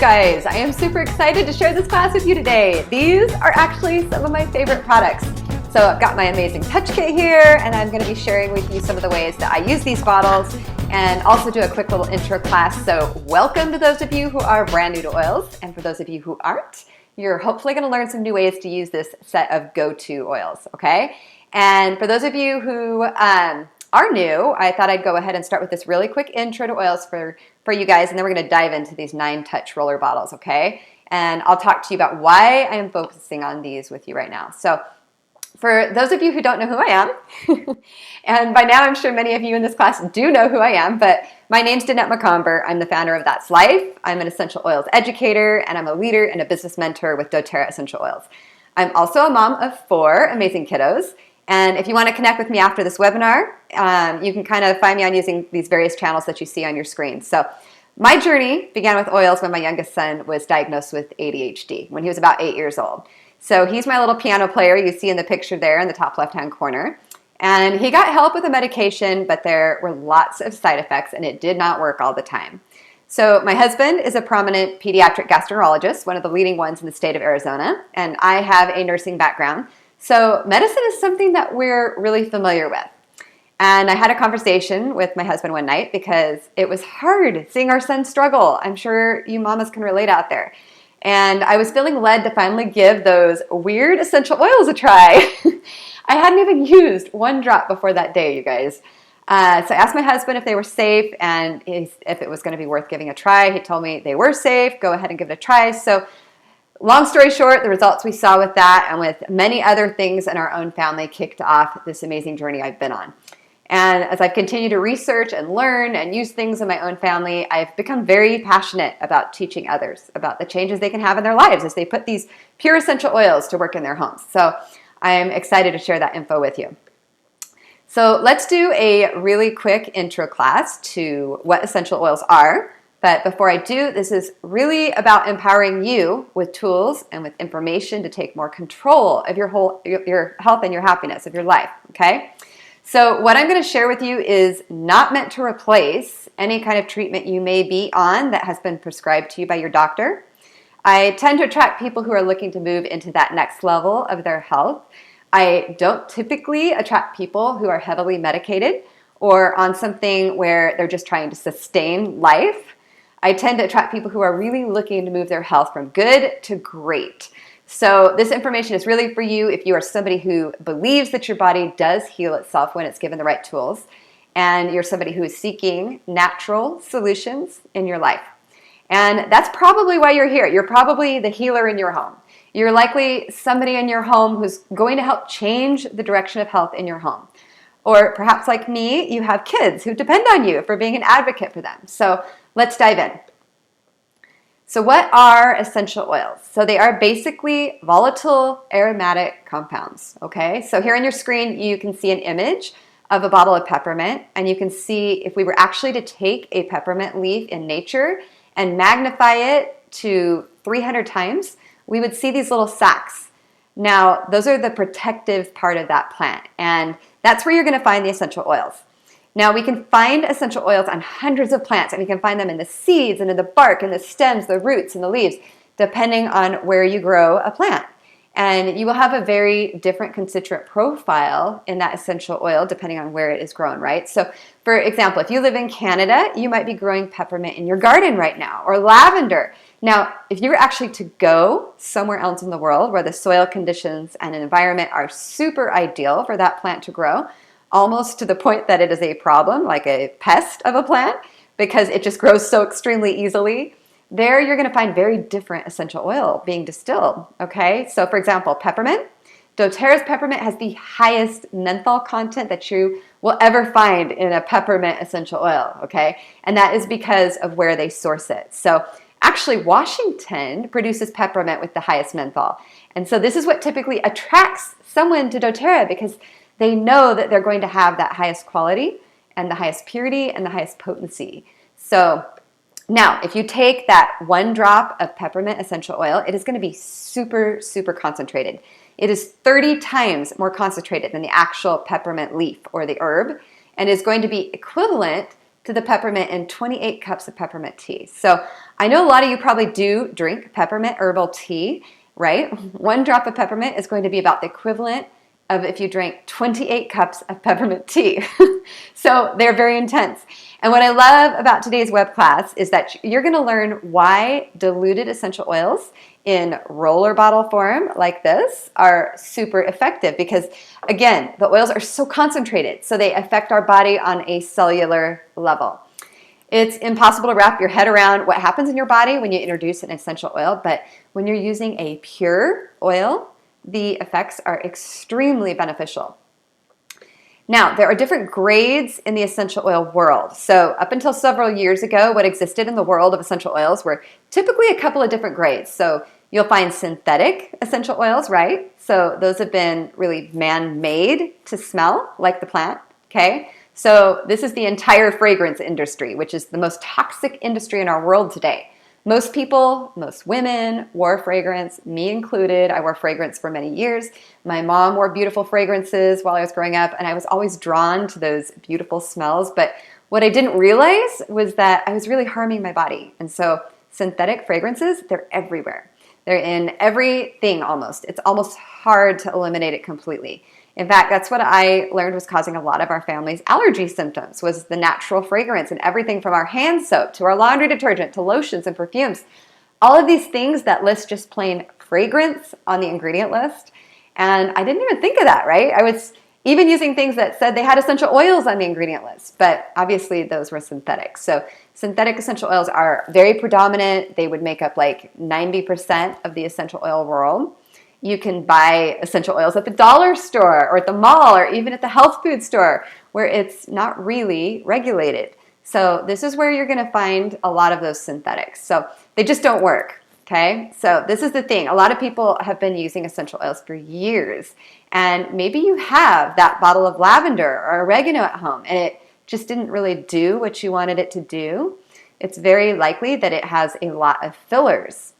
guys, I am super excited to share this class with you today. These are actually some of my favorite products. So I've got my amazing touch kit here, and I'm going to be sharing with you some of the ways that I use these bottles and also do a quick little intro class. So welcome to those of you who are brand new to oils, and for those of you who aren't, you're hopefully going to learn some new ways to use this set of go-to oils, okay? And for those of you who are new, I thought I'd go ahead and start with this really quick intro to oils for you guys, and then we're going to dive into these 9-touch roller bottles, okay? And I'll talk to you about why I am focusing on these with you right now. So for those of you who don't know who I am, and by now I'm sure many of you in this class do know who I am, but my name's Danette McComber. I'm the founder of That's Life. I'm an essential oils educator, and I'm a leader and a business mentor with doTERRA Essential Oils. I'm also a mom of 4 amazing kiddos. And if you want to connect with me after this webinar, you can kind of find me on using these various channels that you see on your screen. So my journey began with oils when my youngest son was diagnosed with ADHD when he was about 8 years old. So he's my little piano player you see in the picture there in the top left-hand corner. And he got help with a medication, but there were lots of side effects and it did not work all the time. So my husband is a prominent pediatric gastroenterologist, one of the leading ones in the state of Arizona, and I have a nursing background. So medicine is something that we're really familiar with. And I had a conversation with my husband one night because it was hard seeing our son struggle. I'm sure you mamas can relate out there. And I was feeling led to finally give those weird essential oils a try. I hadn't even used one drop before that day, you guys. So I asked my husband if they were safe and if it was going to be worth giving a try. He told me they were safe. Go ahead and give it a try. So long story short, the results we saw with that and with many other things in our own family kicked off this amazing journey I've been on. And as I've continued to research and learn and use things in my own family, I've become very passionate about teaching others about the changes they can have in their lives as they put these pure essential oils to work in their homes. So I'm excited to share that info with you. So let's do a really quick intro class to what essential oils are. But before I do, this is really about empowering you with tools and with information to take more control of your health and your happiness of your life, okay? So what I'm going to share with you is not meant to replace any kind of treatment you may be on that has been prescribed to you by your doctor. I tend to attract people who are looking to move into that next level of their health. I don't typically attract people who are heavily medicated or on something where they're just trying to sustain life. I tend to attract people who are really looking to move their health from good to great. So this information is really for you if you are somebody who believes that your body does heal itself when it's given the right tools, and you're somebody who is seeking natural solutions in your life. And that's probably why you're here. You're probably the healer in your home. You're likely somebody in your home who's going to help change the direction of health in your home. Or perhaps like me, you have kids who depend on you for being an advocate for them. So let's dive in. So what are essential oils? So they are basically volatile aromatic compounds, okay? So here on your screen, you can see an image of a bottle of peppermint, and you can see if we were actually to take a peppermint leaf in nature and magnify it to 300 times, we would see these little sacs. Now, those are the protective part of that plant, and that's where you're going to find the essential oils. Now, we can find essential oils on hundreds of plants, and we can find them in the seeds and in the bark and the stems, the roots and the leaves, depending on where you grow a plant. And you will have a very different constituent profile in that essential oil depending on where it is grown, right? So, for example, if you live in Canada, you might be growing peppermint in your garden right now, or lavender. Now, if you were actually to go somewhere else in the world where the soil conditions and environment are super ideal for that plant to grow, almost to the point that it is a problem, like a pest of a plant, because it just grows so extremely easily, there you're going to find very different essential oil being distilled, okay? So for example, peppermint. doTERRA's peppermint has the highest menthol content that you will ever find in a peppermint essential oil, okay? And that is because of where they source it. So actually, Washington produces peppermint with the highest menthol. And so this is what typically attracts someone to doTERRA, because they know that they're going to have that highest quality and the highest purity and the highest potency. So now, if you take that 1 drop of peppermint essential oil, it is going to be super, super concentrated. It is 30 times more concentrated than the actual peppermint leaf or the herb, and is going to be equivalent to the peppermint in 28 cups of peppermint tea. So I know a lot of you probably do drink peppermint herbal tea, right? 1 drop of peppermint is going to be about the equivalent of if you drank 28 cups of peppermint tea. So they're very intense. And what I love about today's web class is that you're going to learn why diluted essential oils in roller bottle form like this are super effective, because again, the oils are so concentrated, so they affect our body on a cellular level. It's impossible to wrap your head around what happens in your body when you introduce an essential oil, but when you're using a pure oil, the effects are extremely beneficial. Now, there are different grades in the essential oil world. So up until several years ago, what existed in the world of essential oils were typically a couple of different grades. So you'll find synthetic essential oils, right? So those have been really man-made to smell like the plant, okay? So this is the entire fragrance industry, which is the most toxic industry in our world today. Most people, most women wore fragrance, me included. I wore fragrance for many years. My mom wore beautiful fragrances while I was growing up, and I was always drawn to those beautiful smells. But what I didn't realize was that I was really harming my body. And so synthetic fragrances, they're everywhere. They're in everything almost. It's almost hard to eliminate it completely. In fact, that's what I learned was causing a lot of our family's allergy symptoms, was the natural fragrance, and everything from our hand soap to our laundry detergent to lotions and perfumes. All of these things that list just plain fragrance on the ingredient list. And I didn't even think of that, right? I was even using things that said they had essential oils on the ingredient list, but obviously those were synthetic. So synthetic essential oils are very predominant. They would make up like 90% of the essential oil world. You can buy essential oils at the dollar store or at the mall or even at the health food store where it's not really regulated. So this is where you're going to find a lot of those synthetics. So they just don't work, okay? So this is the thing. A lot of people have been using essential oils for years, and maybe you have that bottle of lavender or oregano at home and it just didn't really do what you wanted it to do. It's very likely that it has a lot of fillers.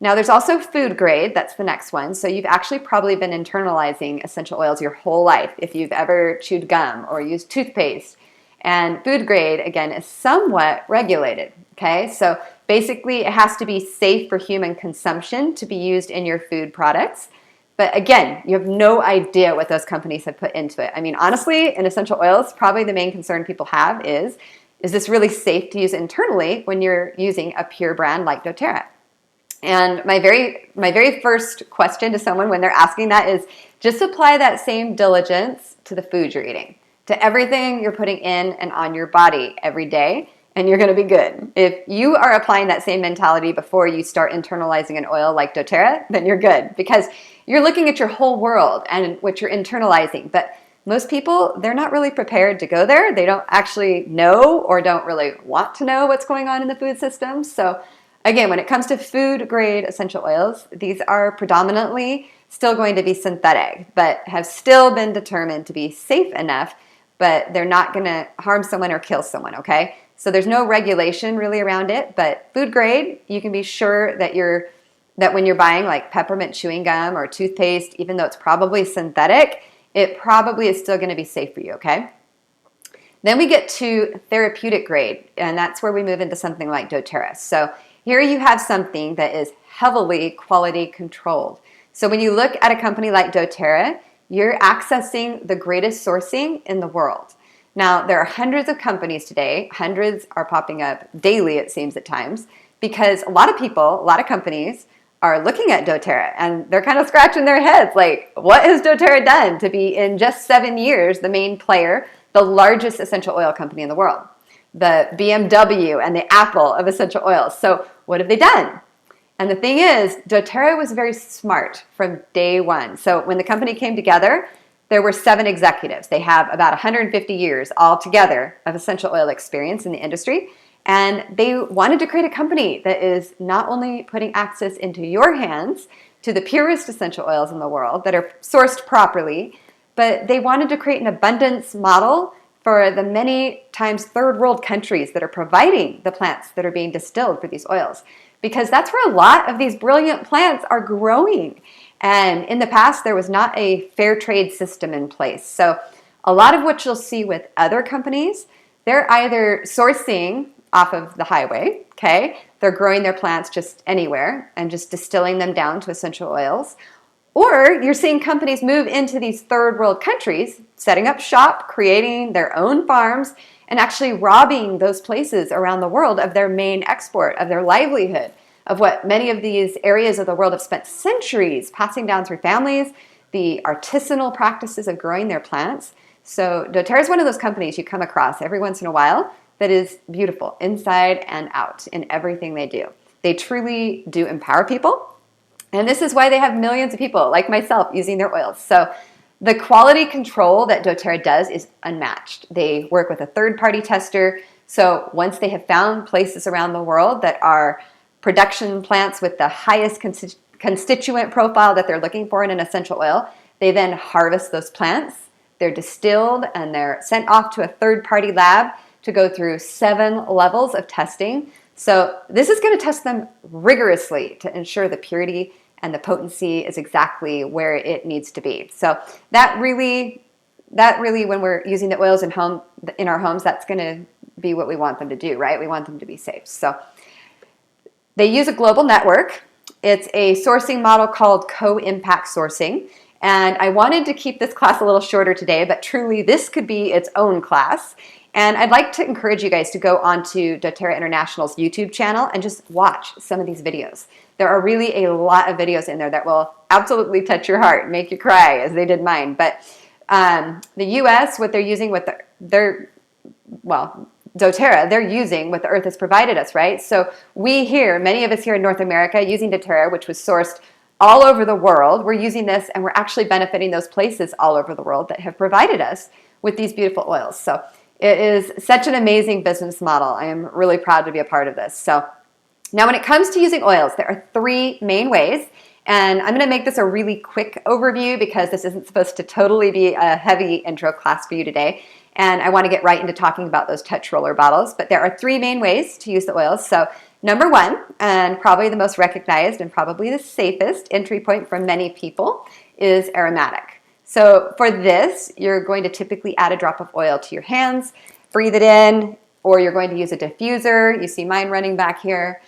Now there's also food grade, that's the next one. So you've actually probably been internalizing essential oils your whole life if you've ever chewed gum or used toothpaste. And food grade, again, is somewhat regulated, okay? So basically it has to be safe for human consumption to be used in your food products. But again, you have no idea what those companies have put into it. I mean, honestly, in essential oils, probably the main concern people have is this really safe to use internally when you're using a pure brand like doTERRA? And my very first question to someone when they're asking that is just apply that same diligence to the food you're eating, to everything you're putting in and on your body every day, and you're going to be good. If you are applying that same mentality before you start internalizing an oil like doTERRA, then you're good, because you're looking at your whole world and what you're internalizing. But most people, they're not really prepared to go there. They don't actually know or don't really want to know what's going on in the food system. So again, when it comes to food grade essential oils, these are predominantly still going to be synthetic, but have still been determined to be safe enough, but they're not going to harm someone or kill someone, okay? So there's no regulation really around it, but food grade, you can be sure that when you're buying like peppermint chewing gum or toothpaste, even though it's probably synthetic, it probably is still going to be safe for you, okay? Then we get to therapeutic grade, and that's where we move into something like doTERRA. So here you have something that is heavily quality controlled. So when you look at a company like doTERRA, you're accessing the greatest sourcing in the world. Now, there are hundreds of companies today. Hundreds are popping up daily, it seems at times, because a lot of people, a lot of companies are looking at doTERRA and they're kind of scratching their heads like, what has doTERRA done to be in just 7 years the main player, the largest essential oil company in the world, the BMW and the Apple of essential oils? So what have they done? And the thing is, doTERRA was very smart from day one. So when the company came together, there were 7 executives. They have about 150 years altogether of essential oil experience in the industry. And they wanted to create a company that is not only putting access into your hands to the purest essential oils in the world that are sourced properly, but they wanted to create an abundance model for the many times third world countries that are providing the plants that are being distilled for these oils. Because that's where a lot of these brilliant plants are growing. And in the past, there was not a fair trade system in place. So a lot of what you'll see with other companies, they're either sourcing off of the highway, okay? They're growing their plants just anywhere and just distilling them down to essential oils. Or you're seeing companies move into these third world countries, setting up shop, creating their own farms, and actually robbing those places around the world of their main export, of their livelihood, of what many of these areas of the world have spent centuries passing down through families, the artisanal practices of growing their plants. So doTERRA is one of those companies you come across every once in a while that is beautiful inside and out in everything they do. They truly do empower people. And this is why they have millions of people like myself using their oils. So the quality control that doTERRA does is unmatched. They work with a third-party tester. So once they have found places around the world that are production plants with the highest constituent profile that they're looking for in an essential oil, they then harvest those plants. They're distilled and they're sent off to a third-party lab to go through 7 levels of testing. So this is going to test them rigorously to ensure the purity and the potency is exactly where it needs to be. So that really, when we're using the oils in our homes, that's going to be what we want them to do, right? We want them to be safe. So they use a global network. It's a sourcing model called co-impact sourcing. And I wanted to keep this class a little shorter today, but truly this could be its own class. And I'd like to encourage you guys to go onto doTERRA International's YouTube channel and just watch some of these videos. There are really a lot of videos in there that will absolutely touch your heart, make you cry, as they did mine. But the U.S., what they're using with doTERRA, they're using what the earth has provided us, right? So we here, many of us here in North America, using doTERRA, which was sourced all over the world, we're using this and we're actually benefiting those places all over the world that have provided us with these beautiful oils. So it is such an amazing business model. I am really proud to be a part of this. So now when it comes to using oils, there are 3 main ways. And I'm going to make this a really quick overview because this isn't supposed to totally be a heavy intro class for you today. And I want to get right into talking about those touch roller bottles. But there are 3 main ways to use the oils. So number 1, and probably the most recognized and probably the safest entry point for many people, is aromatic. So for this, you're going to typically add a drop of oil to your hands, breathe it in, or you're going to use a diffuser. You see mine running back here,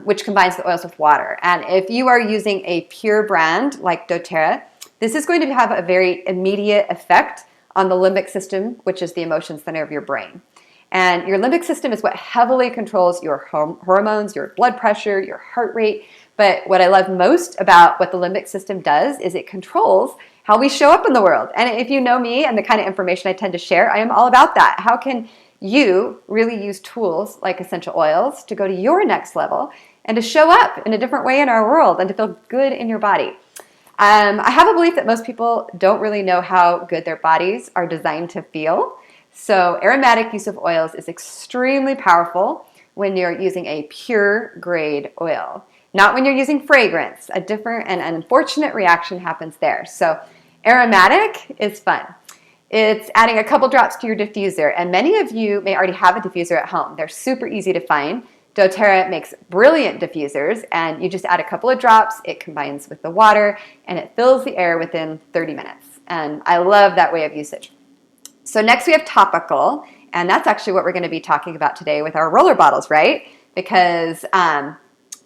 which combines the oils with water. And if you are using a pure brand like doTERRA, this is going to have a very immediate effect on the limbic system, which is the emotion center of your brain. And your limbic system is what heavily controls your hormones, your blood pressure, your heart rate. But what I love most about what the limbic system does is it controls how we show up in the world. And if you know me and the kind of information I tend to share, I am all about that. How can you really use tools like essential oils to go to your next level and to show up in a different way in our world and to feel good in your body? I have a belief that most people don't really know how good their bodies are designed to feel. So aromatic use of oils is extremely powerful when you're using a pure grade oil. Not when you're using fragrance. A different and an unfortunate reaction happens there. So aromatic is fun. It's adding a couple drops to your diffuser, and many of you may already have a diffuser at home. They're super easy to find. doTERRA makes brilliant diffusers, and you just add a couple of drops, it combines with the water, and it fills the air within 30 minutes. And I love that way of usage. So next we have topical, and that's actually what we're going to be talking about today with our roller bottles, right? Because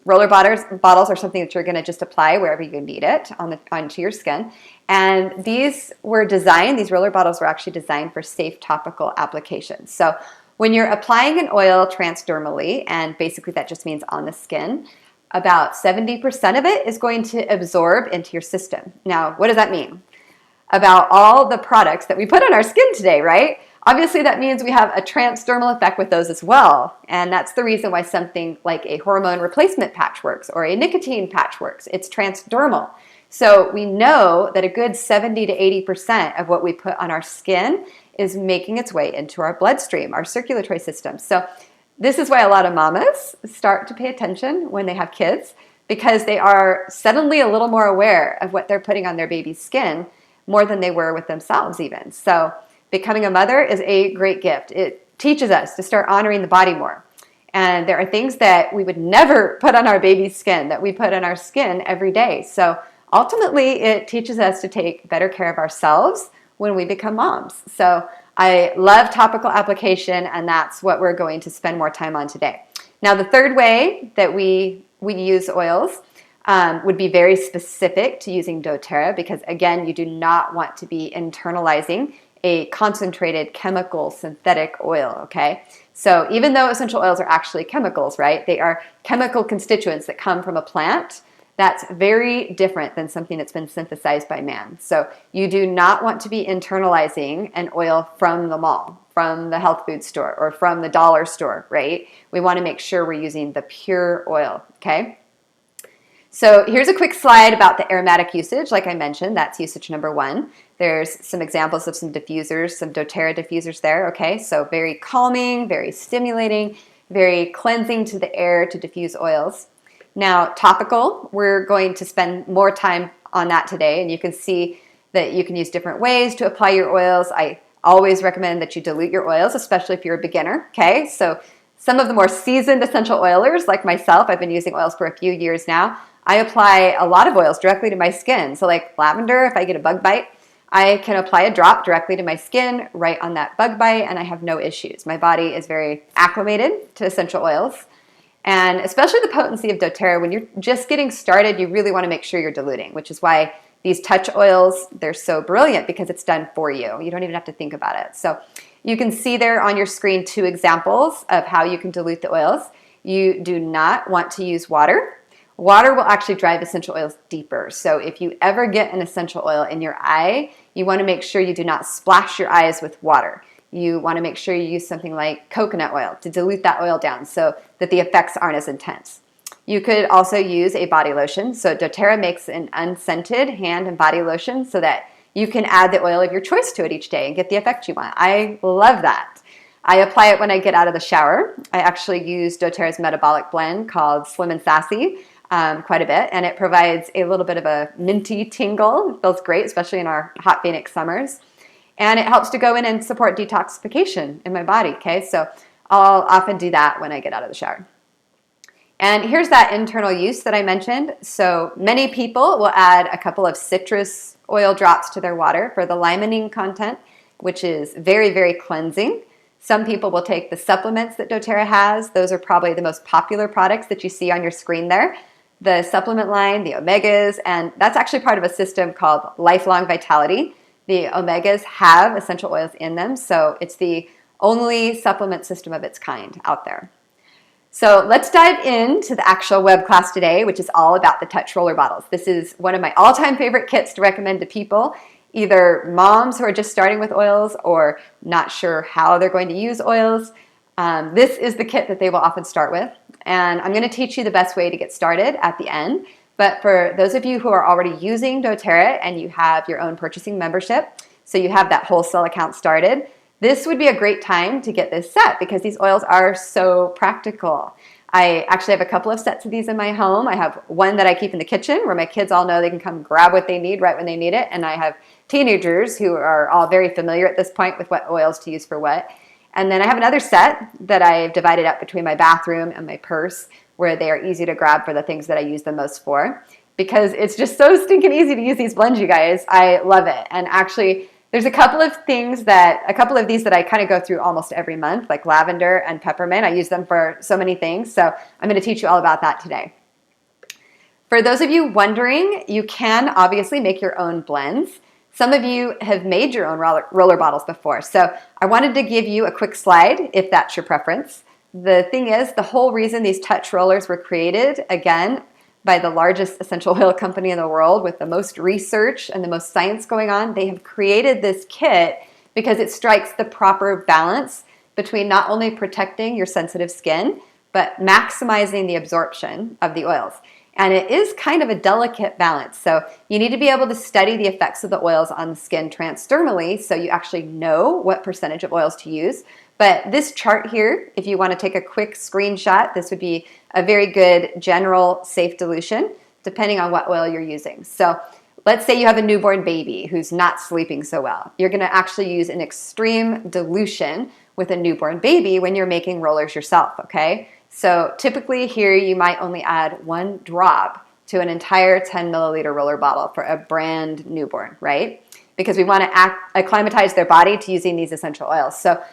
roller bottles are something that you're going to just apply wherever you need it onto your skin. And these roller bottles were actually designed for safe topical applications. So when you're applying an oil transdermally, and basically that just means on the skin, about 70% of it is going to absorb into your system. Now, what does that mean? About all the products that we put on our skin today, right? Obviously, that means we have a transdermal effect with those as well. And that's the reason why something like a hormone replacement patch works or a nicotine patch works. It's transdermal. So we know that a good 70 to 80% of what we put on our skin is making its way into our bloodstream, our circulatory system. So this is why a lot of mamas start to pay attention when they have kids, because they are suddenly a little more aware of what they're putting on their baby's skin more than they were with themselves even. So becoming a mother is a great gift. It teaches us to start honoring the body more. And there are things that we would never put on our baby's skin that we put on our skin every day. So ultimately, it teaches us to take better care of ourselves when we become moms. So I love topical application, and that's what we're going to spend more time on today. Now, the third way that we use oils would be very specific to using doTERRA, because again, you do not want to be internalizing a concentrated chemical synthetic oil, okay? So even though essential oils are actually chemicals, right? They are chemical constituents that come from a plant. That's very different than something that's been synthesized by man. So you do not want to be internalizing an oil from the mall, from the health food store, or from the dollar store, right? We want to make sure we're using the pure oil, okay? So here's a quick slide about the aromatic usage. Like I mentioned, that's usage number 1. There's some examples of some diffusers, some doTERRA diffusers there, okay? So very calming, very stimulating, very cleansing to the air to diffuse oils. Now, topical, we're going to spend more time on that today, and you can see that you can use different ways to apply your oils. I always recommend that you dilute your oils, especially if you're a beginner, okay? So some of the more seasoned essential oilers, like myself, I've been using oils for a few years now. I apply a lot of oils directly to my skin. So like lavender, if I get a bug bite, I can apply a drop directly to my skin right on that bug bite, and I have no issues. My body is very acclimated to essential oils. And especially the potency of doTERRA, when you're just getting started, you really want to make sure you're diluting, which is why these touch oils, they're so brilliant, because it's done for you. You don't even have to think about it. So you can see there on your screen 2 examples of how you can dilute the oils. You do not want to use water. Water will actually drive essential oils deeper. So if you ever get an essential oil in your eye, you want to make sure you do not splash your eyes with water. You want to make sure you use something like coconut oil to dilute that oil down so that the effects aren't as intense. You could also use a body lotion. So doTERRA makes an unscented hand and body lotion so that you can add the oil of your choice to it each day and get the effect you want. I love that. I apply it when I get out of the shower. I actually use doTERRA's metabolic blend called Slim and Sassy quite a bit, and it provides a little bit of a minty tingle. It feels great, especially in our hot Phoenix summers. And it helps to go in and support detoxification in my body, okay? So I'll often do that when I get out of the shower. And here's that internal use that I mentioned. So many people will add a couple of citrus oil drops to their water for the limonene content, which is very, very cleansing. Some people will take the supplements that doTERRA has. Those are probably the most popular products that you see on your screen there. The supplement line, the omegas, and that's actually part of a system called Lifelong Vitality. The omegas have essential oils in them, so it's the only supplement system of its kind out there. So let's dive into the actual web class today, which is all about the touch roller bottles. This is one of my all-time favorite kits to recommend to people, either moms who are just starting with oils or not sure how they're going to use oils. This is the kit that they will often start with, and I'm going to teach you the best way to get started at the end. But for those of you who are already using doTERRA and you have your own purchasing membership, so you have that wholesale account started, this would be a great time to get this set because these oils are so practical. I actually have a couple of sets of these in my home. I have one that I keep in the kitchen where my kids all know they can come grab what they need right when they need it. And I have teenagers who are all very familiar at this point with what oils to use for what. And then I have another set that I've divided up between my bathroom and my purse, where they are easy to grab for the things that I use them most for, because it's just so stinking easy to use these blends, you guys. I love it. And actually, there's a couple of these that I kind of go through almost every month, like lavender and peppermint. I use them for so many things, so I'm going to teach you all about that today. For those of you wondering, you can obviously make your own blends. Some of you have made your own roller bottles before, so I wanted to give you a quick slide if that's your preference. The thing is, the whole reason these touch rollers were created, again, by the largest essential oil company in the world with the most research and the most science going on, they have created this kit because it strikes the proper balance between not only protecting your sensitive skin, but maximizing the absorption of the oils. And it is kind of a delicate balance. So you need to be able to study the effects of the oils on the skin transdermally so you actually know what percentage of oils to use. But this chart here, if you want to take a quick screenshot, this would be a very good general safe dilution depending on what oil you're using. So let's say you have a newborn baby who's not sleeping so well. You're going to actually use an extreme dilution with a newborn baby when you're making rollers yourself, okay? So typically here you might only add 1 drop to an entire 10 milliliter roller bottle for a brand newborn, right? because we want to acclimatize their body to using these essential oils. So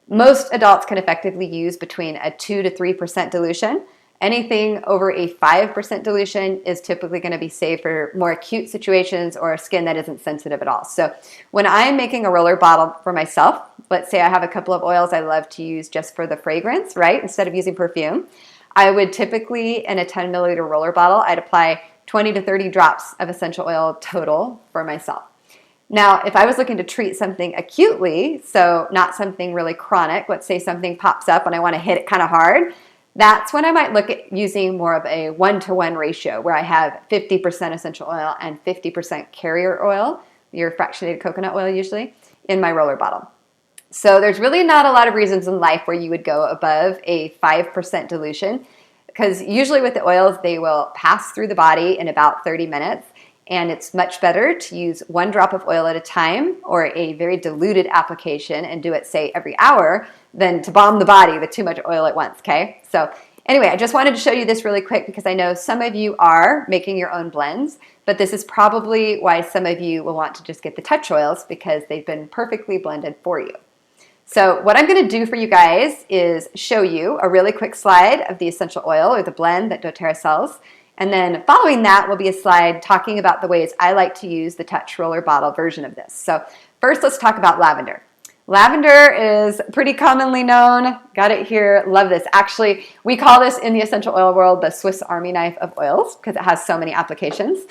most adults can effectively use between a 2 to 3% dilution. Anything over a 5% dilution is typically going to be saved for more acute situations or skin that isn't sensitive at all. So when I'm making a roller bottle for myself, let's say I have a couple of oils I love to use just for the fragrance, right? Instead of using perfume, I would typically, in a 10 milliliter roller bottle, I'd apply 20 to 30 drops of essential oil total for myself. Now, if I was looking to treat something acutely, so not something really chronic, let's say something pops up and I want to hit it kind of hard, that's when I might look at using more of a 1-to-1 ratio where I have 50% essential oil and 50% carrier oil, your fractionated coconut oil usually, in my roller bottle. So there's really not a lot of reasons in life where you would go above a 5% dilution, because usually with the oils, they will pass through the body in about 30 minutes. And it's much better to use 1 drop of oil at a time or a very diluted application and do it, say, every hour than to bomb the body with too much oil at once, okay? So anyway, I just wanted to show you this really quick because I know some of you are making your own blends, but this is probably why some of you will want to just get the touch oils because they've been perfectly blended for you. So what I'm going to do for you guys is show you a really quick slide of the essential oil or the blend that doTERRA sells. And then following that will be a slide talking about the ways I like to use the touch roller bottle version of this. So first, let's talk about lavender. Lavender is pretty commonly known. Got it here. Love this. Actually, we call this in the essential oil world the Swiss Army knife of oils because it has so many applications.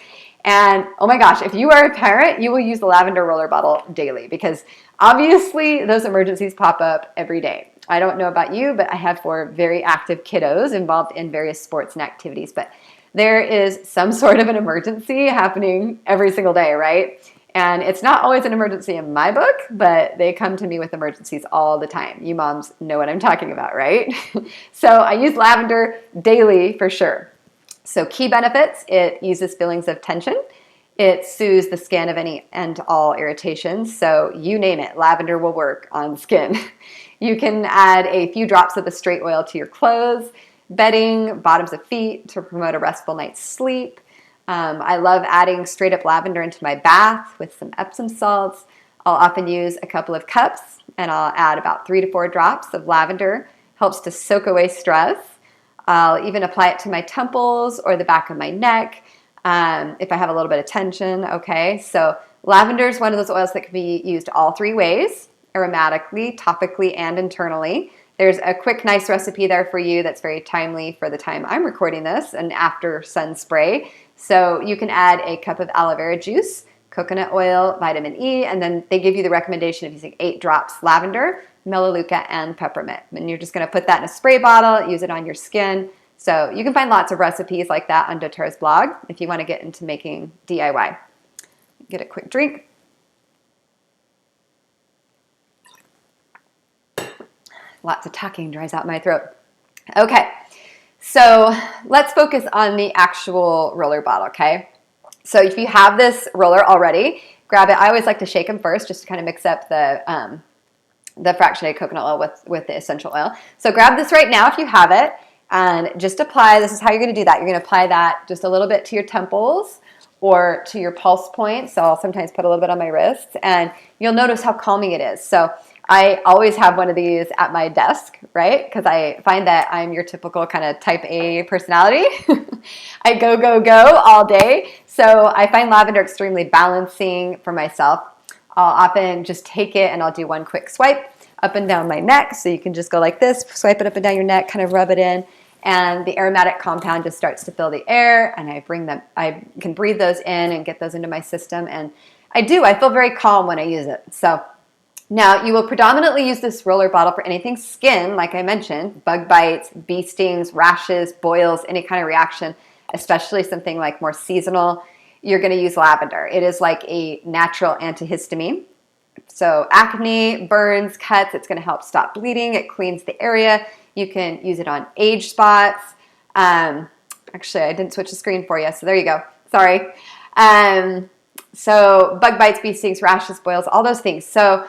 And oh my gosh, if you are a parent, you will use the lavender roller bottle daily because obviously those emergencies pop up every day. I don't know about you, but I have 4 very active kiddos involved in various sports and activities. But there is some sort of an emergency happening every single day, right? And it's not always an emergency in my book, but they come to me with emergencies all the time. You moms know what I'm talking about, right? So I use lavender daily for sure. So key benefits, it eases feelings of tension. It soothes the skin of any and all irritations. So you name it, lavender will work on skin. You can add a few drops of the straight oil to your clothes, bedding, bottoms of feet to promote a restful night's sleep. I love adding straight up lavender into my bath with some Epsom salts. I'll often use a couple of cups and I'll add about 3 to 4 drops of lavender. Helps to soak away stress. I'll even apply it to my temples or the back of my neck if I have a little bit of tension, okay? So lavender is one of those oils that can be used all 3 ways, aromatically, topically, and internally. There's a quick, nice recipe there for you that's very timely for the time I'm recording this, an after sun spray. So you can add a cup of aloe vera juice, coconut oil, vitamin E, and then they give you the recommendation of using 8 drops lavender, melaleuca, and peppermint. And you're just going to put that in a spray bottle, use it on your skin. So you can find lots of recipes like that on doTERRA's blog if you want to get into making DIY. Get a quick drink. Lots of talking dries out my throat. Okay, so let's focus on the actual roller bottle, okay? So if you have this roller already, grab it. I always like to shake them first just to kind of mix up the fractionated coconut oil with the essential oil. So grab this right now if you have it and just apply. This is how you're going to do that. You're going to apply that just a little bit to your temples or to your pulse points. So I'll sometimes put a little bit on my wrists and you'll notice how calming it is. So I always have one of these at my desk, right? Because I find that I'm your typical kind of type A personality. I go, go, go all day. So I find lavender extremely balancing for myself. I'll often just take it and I'll do one quick swipe up and down my neck. So you can just go like this, swipe it up and down your neck, kind of rub it in. And the aromatic compound just starts to fill the air and I can breathe those in and get those into my system. And I feel very calm when I use it. So now, you will predominantly use this roller bottle for anything skin, like I mentioned, bug bites, bee stings, rashes, boils, any kind of reaction, especially something like more seasonal. You're going to use lavender. It is like a natural antihistamine. So acne, burns, cuts, it's going to help stop bleeding. It cleans the area. You can use it on age spots. Actually, I didn't switch the screen for you, so there you go. Sorry. So bug bites, bee stings, rashes, boils, all those things. So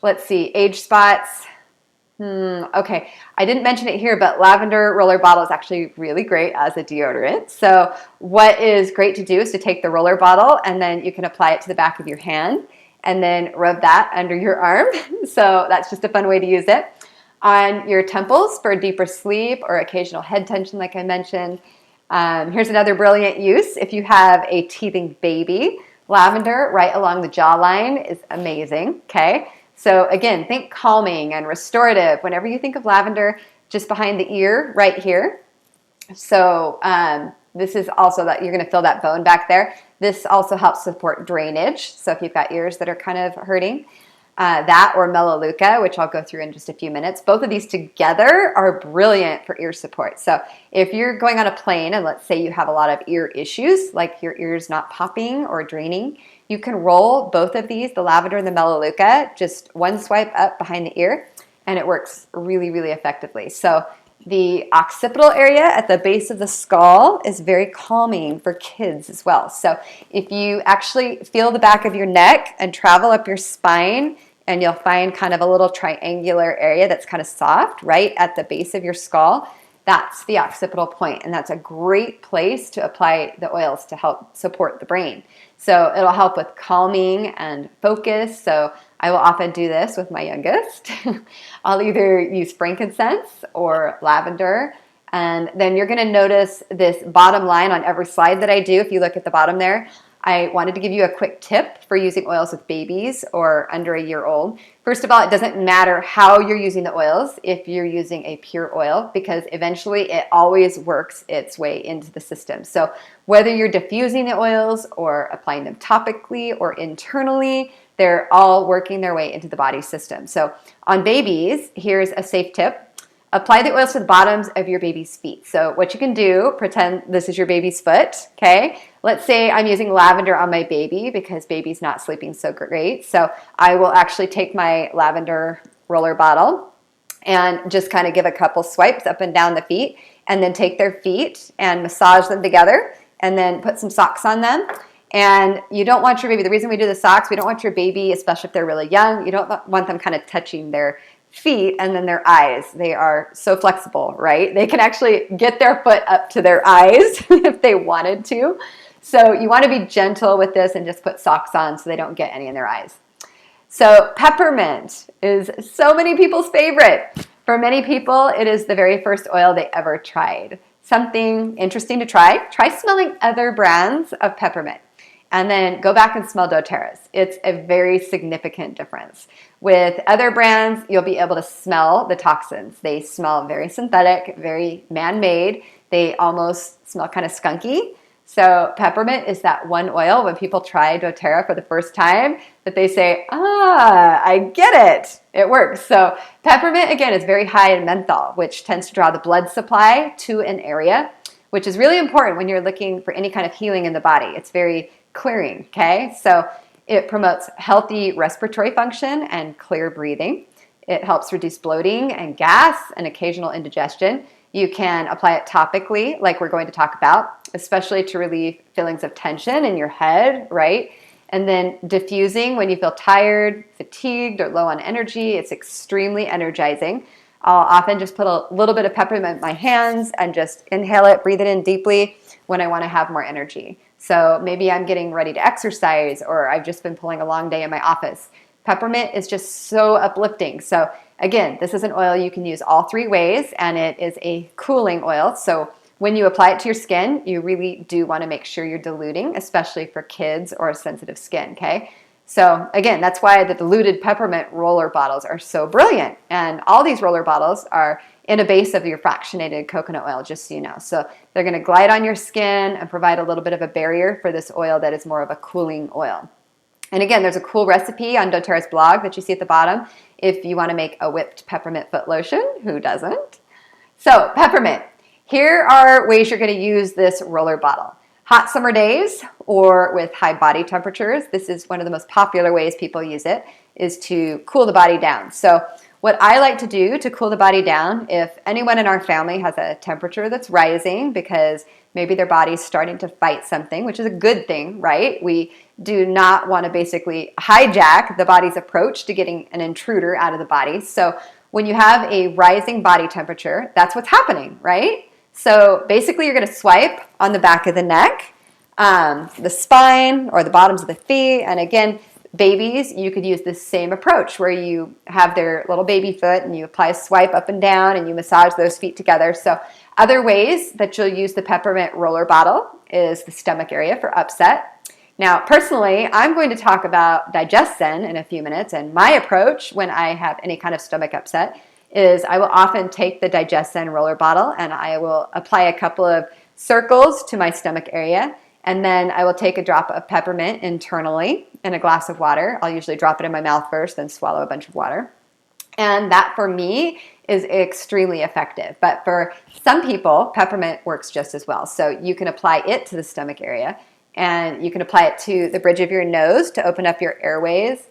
let's see, age spots. Okay, I didn't mention it here, but lavender roller bottle is actually really great as a deodorant. So what is great to do is to take the roller bottle and then you can apply it to the back of your hand and then rub that under your arm. So that's just a fun way to use it. On your temples for deeper sleep or occasional head tension, like I mentioned. Here's another brilliant use. If you have a teething baby, lavender right along the jawline is amazing, okay? So again, think calming and restorative. Whenever you think of lavender, just behind the ear, right here. So this is also that you're going to feel that bone back there. This also helps support drainage. So if you've got ears that are kind of hurting, that or melaleuca, which I'll go through in just a few minutes. Both of these together are brilliant for ear support. So if you're going on a plane and let's say you have a lot of ear issues, like your ears not popping or draining, you can roll both of these, the lavender and the melaleuca, just one swipe up behind the ear, and it works really, really effectively. So the occipital area at the base of the skull is very calming for kids as well. So if you actually feel the back of your neck and travel up your spine, and you'll find kind of a little triangular area that's kind of soft right at the base of your skull, that's the occipital point, and that's a great place to apply the oils to help support the brain. So it'll help with calming and focus. So I will often do this with my youngest. I'll either use frankincense or lavender, and then you're going to notice this bottom line on every slide that I do. If you look at the bottom there, I wanted to give you a quick tip for using oils with babies or under a year old. First of all, it doesn't matter how you're using the oils if you're using a pure oil, because eventually it always works its way into the system. So whether you're diffusing the oils or applying them topically or internally, they're all working their way into the body system. So on babies, here's a safe tip. Apply the oils to the bottoms of your baby's feet. So what you can do, pretend this is your baby's foot, okay? Let's say I'm using lavender on my baby because baby's not sleeping so great. So I will actually take my lavender roller bottle and just kind of give a couple swipes up and down the feet, and then take their feet and massage them together, and then put some socks on them. And you don't want your baby, the reason we do the socks, we don't want your baby, especially if they're really young, you don't want them kind of touching their feet and then their eyes. They are so flexible, right? They can actually get their foot up to their eyes if they wanted to. So you want to be gentle with this and just put socks on so they don't get any in their eyes. So peppermint is so many people's favorite. For many people, it is the very first oil they ever tried. Something interesting to try. Try smelling other brands of peppermint, and then go back and smell doTERRA's. It's a very significant difference. With other brands, you'll be able to smell the toxins. They smell very synthetic, very man-made. They almost smell kind of skunky. So peppermint is that one oil when people try doTERRA for the first time that they say, I get it. It works. So peppermint, again, is very high in menthol, which tends to draw the blood supply to an area, which is really important when you're looking for any kind of healing in the body. It's very clearing, okay? So it promotes healthy respiratory function and clear breathing. It helps reduce bloating and gas and occasional indigestion. You can apply it topically, like we're going to talk about, especially to relieve feelings of tension in your head, right? And then diffusing when you feel tired, fatigued, or low on energy. It's extremely energizing. I'll often just put a little bit of peppermint in my hands and just inhale it, breathe it in deeply when I want to have more energy. So maybe I'm getting ready to exercise, or I've just been pulling a long day in my office. Peppermint is just so uplifting. So again, this is an oil you can use all three ways, and it is a cooling oil. So when you apply it to your skin, you really do want to make sure you're diluting, especially for kids or sensitive skin, okay? So again, that's why the diluted peppermint roller bottles are so brilliant. And all these roller bottles are in a base of your fractionated coconut oil, just so you know. So they're going to glide on your skin and provide a little bit of a barrier for this oil that is more of a cooling oil. And again, there's a cool recipe on doTERRA's blog that you see at the bottom if you want to make a whipped peppermint foot lotion. Who doesn't? So peppermint. Here are ways you're going to use this roller bottle. Hot summer days or with high body temperatures, this is one of the most popular ways people use it, is to cool the body down. So what I like to do to cool the body down, if anyone in our family has a temperature that's rising because maybe their body's starting to fight something, which is a good thing, right? We do not want to basically hijack the body's approach to getting an intruder out of the body. So when you have a rising body temperature, that's what's happening, right? So basically you're going to swipe on the back of the neck, the spine, or the bottoms of the feet. And again, babies, you could use this same approach where you have their little baby foot and you apply a swipe up and down and you massage those feet together. So other ways that you'll use the peppermint roller bottle is the stomach area for upset. Now, personally, I'm going to talk about digestion in a few minutes, and my approach when I have any kind of stomach upset is I will often take the digestion roller bottle and I will apply a couple of circles to my stomach area, and then I will take a drop of peppermint internally in a glass of water. I'll usually drop it in my mouth first, then swallow a bunch of water. And that for me is extremely effective. But for some people, peppermint works just as well. So you can apply it to the stomach area, and you can apply it to the bridge of your nose to open up your airways.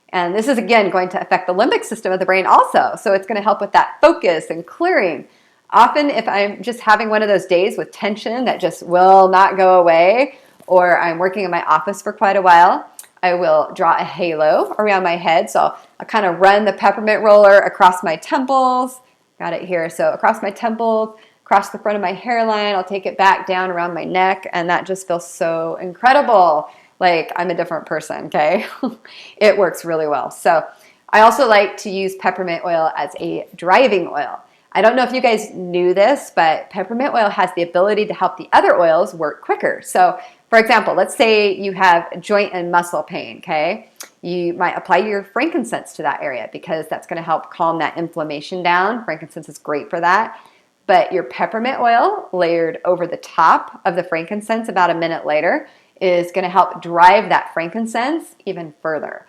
And this is, again, going to affect the limbic system of the brain also. So it's going to help with that focus and clearing. Often if I'm just having one of those days with tension that just will not go away, or I'm working in my office for quite a while, I will draw a halo around my head. So I'll kind of run the peppermint roller across my temples. Got it here. So across my temples, across the front of my hairline, I'll take it back down around my neck, and that just feels so incredible. Like I'm a different person, okay? It works really well. So I also like to use peppermint oil as a driving oil. I don't know if you guys knew this, but peppermint oil has the ability to help the other oils work quicker. So for example, let's say you have joint and muscle pain, okay? You might apply your frankincense to that area because that's going to help calm that inflammation down. Frankincense is great for that. But your peppermint oil layered over the top of the frankincense about a minute later is going to help drive that frankincense even further.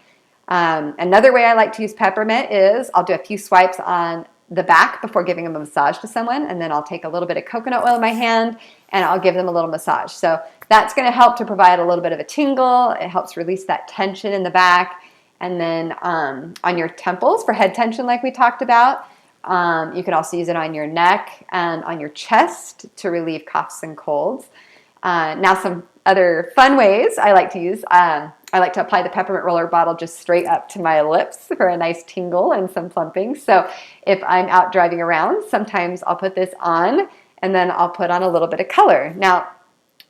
Another way I like to use peppermint is I'll do a few swipes on the back before giving them a massage to someone, and then I'll take a little bit of coconut oil in my hand and I'll give them a little massage. So that's going to help to provide a little bit of a tingle. It helps release that tension in the back. And then on your temples for head tension like we talked about, you can also use it on your neck and on your chest to relieve coughs and colds. Now some other fun ways I like to use. I like to apply the peppermint roller bottle just straight up to my lips for a nice tingle and some plumping. So if I'm out driving around, sometimes I'll put this on and then I'll put on a little bit of color. Now,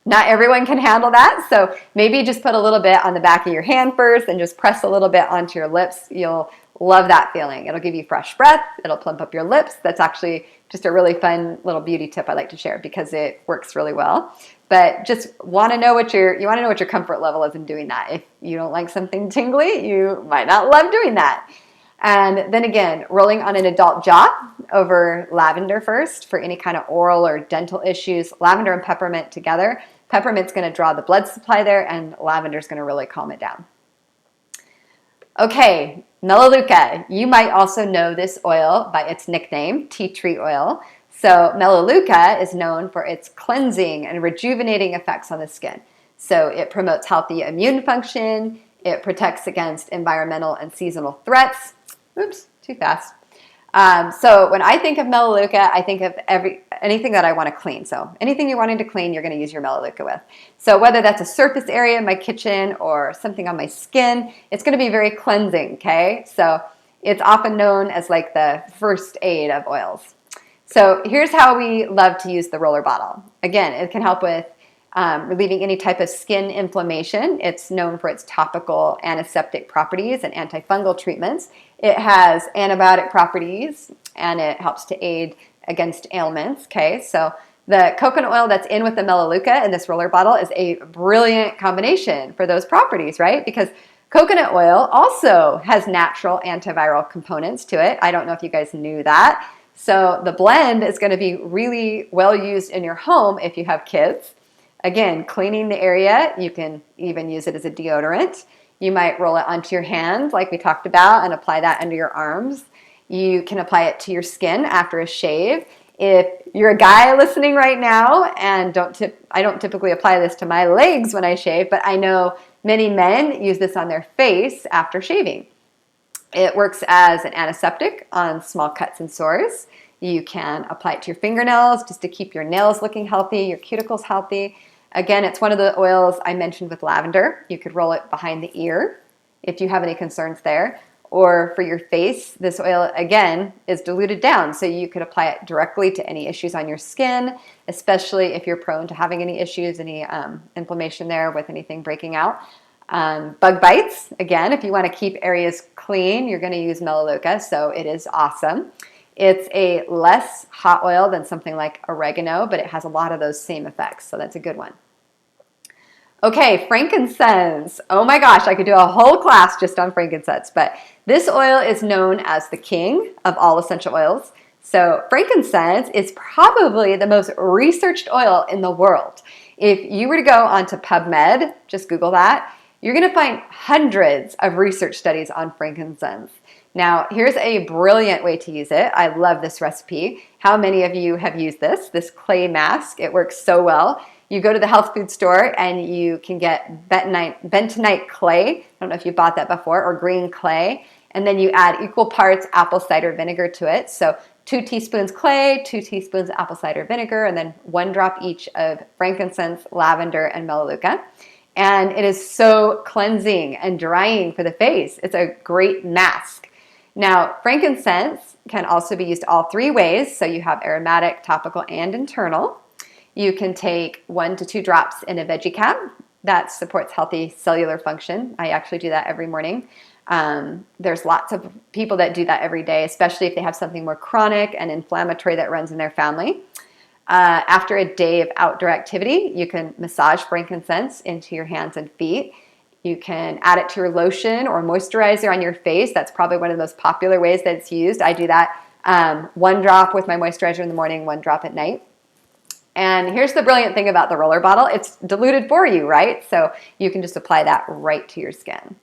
not everyone can handle that, so maybe just put a little bit on the back of your hand first and just press a little bit onto your lips. You'll love that feeling. It'll give you fresh breath. It'll plump up your lips. That's actually just a really fun little beauty tip I like to share because it works really well. But just want to know what your comfort level is in doing that. If you don't like something tingly, you might not love doing that. And then again, rolling on an adult jaw over lavender first for any kind of oral or dental issues. Lavender and peppermint together. Peppermint's going to draw the blood supply there, and lavender's going to really calm it down. Okay, Melaleuca. You might also know this oil by its nickname, tea tree oil. So Melaleuca is known for its cleansing and rejuvenating effects on the skin. So it promotes healthy immune function. It protects against environmental and seasonal threats. Oops, too fast. So when I think of Melaleuca, I think of anything that I want to clean. So anything you're wanting to clean, you're going to use your Melaleuca with. So whether that's a surface area in my kitchen or something on my skin, it's going to be very cleansing, okay? So it's often known as like the first aid of oils. So here's how we love to use the roller bottle. Again, it can help with relieving any type of skin inflammation. It's known for its topical antiseptic properties and antifungal treatments. It has antibiotic properties, and it helps to aid against ailments. Okay, so the coconut oil that's in with the Melaleuca in this roller bottle is a brilliant combination for those properties, right? Because coconut oil also has natural antiviral components to it. I don't know if you guys knew that. So the blend is going to be really well used in your home if you have kids. Again, cleaning the area, you can even use it as a deodorant. You might roll it onto your hand like we talked about and apply that under your arms. You can apply it to your skin after a shave. If you're a guy listening right now, and I don't typically apply this to my legs when I shave, but I know many men use this on their face after shaving. It works as an antiseptic on small cuts and sores. You can apply it to your fingernails just to keep your nails looking healthy, your cuticles healthy. Again, it's one of the oils I mentioned with lavender. You could roll it behind the ear if you have any concerns there. or for your face, this oil, again, is diluted down. So you could apply it directly to any issues on your skin, especially if you're prone to having any issues, any inflammation there with anything breaking out. Bug bites, again, if you want to keep areas clean, you're going to use melaleuca, so it is awesome. It's a less hot oil than something like oregano, but it has a lot of those same effects, so that's a good one. Okay, frankincense. Oh my gosh, I could do a whole class just on frankincense, but this oil is known as the king of all essential oils. So frankincense is probably the most researched oil in the world. If you were to go onto PubMed, just Google that, you're going to find hundreds of research studies on frankincense. Now, here's a brilliant way to use it. I love this recipe. How many of you have used this clay mask? It works so well. You go to the health food store and you can get bentonite clay. I don't know if you bought that before, or green clay. And then you add equal parts apple cider vinegar to it. So 2 teaspoons clay, 2 teaspoons apple cider vinegar, and then 1 drop each of frankincense, lavender, and melaleuca. And it is so cleansing and drying for the face. It's a great mask. Now, frankincense can also be used all 3 ways. So you have aromatic, topical, and internal. You can take 1 to 2 drops in a veggie cap. That supports healthy cellular function. I actually do that every morning. There's lots of people that do that every day, especially if they have something more chronic and inflammatory that runs in their family. After a day of outdoor activity, you can massage frankincense into your hands and feet. You can add it to your lotion or moisturizer on your face. That's probably one of the most popular ways that it's used. I do that 1 drop with my moisturizer in the morning, 1 drop at night. And here's the brilliant thing about the Rollerbottle. It's diluted for you, right? So you can just apply that right to your skin.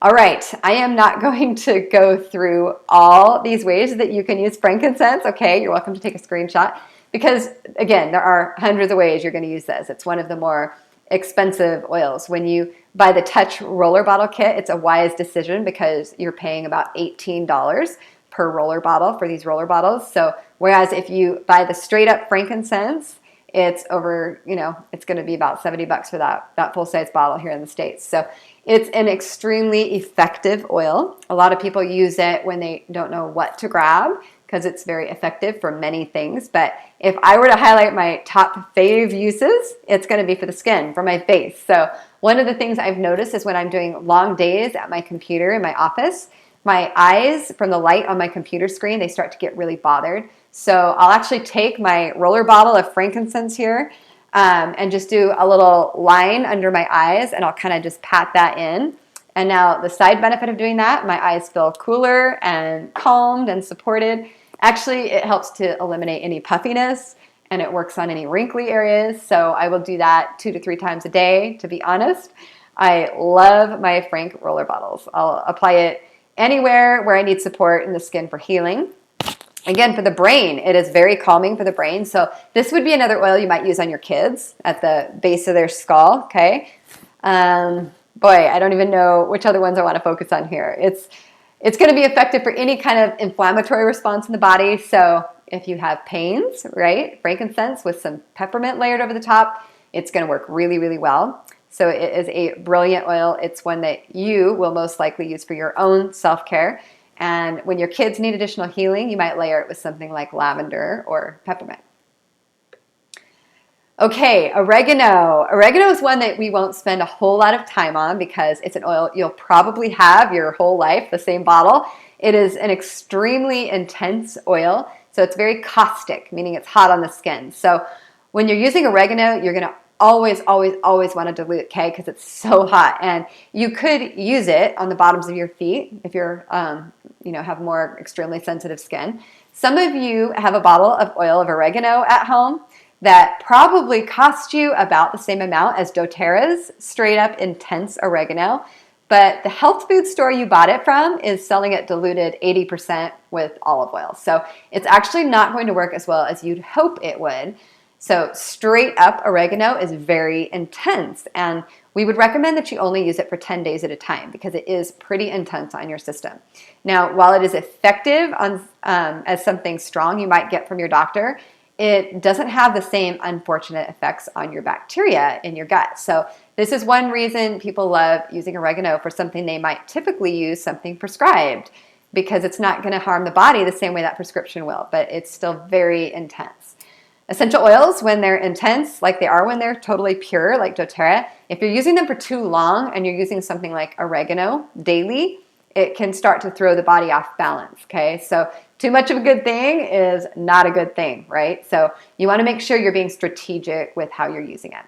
All right, I am not going to go through all these ways that you can use frankincense. Okay, you're welcome to take a screenshot because, again, there are hundreds of ways you're going to use this. It's one of the more expensive oils. When you buy the Touch Rollerbottle kit, it's a wise decision because you're paying about $18 per roller bottle for these roller bottles. So whereas if you buy the straight up frankincense, it's over, it's going to be about $70 for that full size bottle here in the States. So it's an extremely effective oil. A lot of people use it when they don't know what to grab because it's very effective for many things. But if I were to highlight my top fave uses, it's going to be for the skin, for my face. So one of the things I've noticed is when I'm doing long days at my computer in my office, my eyes from the light on my computer screen, they start to get really bothered. So I'll actually take my roller bottle of frankincense here and just do a little line under my eyes, and I'll kind of just pat that in. And now the side benefit of doing that, my eyes feel cooler and calmed and supported. Actually, it helps to eliminate any puffiness, and it works on any wrinkly areas. So I will do that 2 to 3 times a day, to be honest. I love my Frank roller bottles. I'll apply it anywhere where I need support in the skin for healing. Again, for the brain, it is very calming for the brain. So this would be another oil you might use on your kids at the base of their skull, okay? Boy, I don't even know which other ones I want to focus on here. It's going to be effective for any kind of inflammatory response in the body. So if you have pains, right, frankincense with some peppermint layered over the top, it's going to work really, really well. So it is a brilliant oil. It's one that you will most likely use for your own self-care. And when your kids need additional healing, you might layer it with something like lavender or peppermint. Okay, oregano. Oregano is one that we won't spend a whole lot of time on because it's an oil you'll probably have your whole life, the same bottle. It is an extremely intense oil, so it's very caustic, meaning it's hot on the skin. So when you're using oregano, you're going to always want to dilute, okay, because it's so hot. And you could use it on the bottoms of your feet if you're, have more extremely sensitive skin. Some of you have a bottle of oil of oregano at home that probably cost you about the same amount as doTERRA's straight up intense oregano. But the health food store you bought it from is selling it diluted 80% with olive oil. So it's actually not going to work as well as you'd hope it would. So straight up oregano is very intense, and we would recommend that you only use it for 10 days at a time because it is pretty intense on your system. Now, while it is effective on, as something strong you might get from your doctor, it doesn't have the same unfortunate effects on your bacteria in your gut. So this is one reason people love using oregano for something they might typically use something prescribed, because it's not going to harm the body the same way that prescription will, but it's still very intense. Essential oils, when they're intense, like they are when they're totally pure, like doTERRA, if you're using them for too long and you're using something like oregano daily, it can start to throw the body off balance, okay? So too much of a good thing is not a good thing, right? So you want to make sure you're being strategic with how you're using it.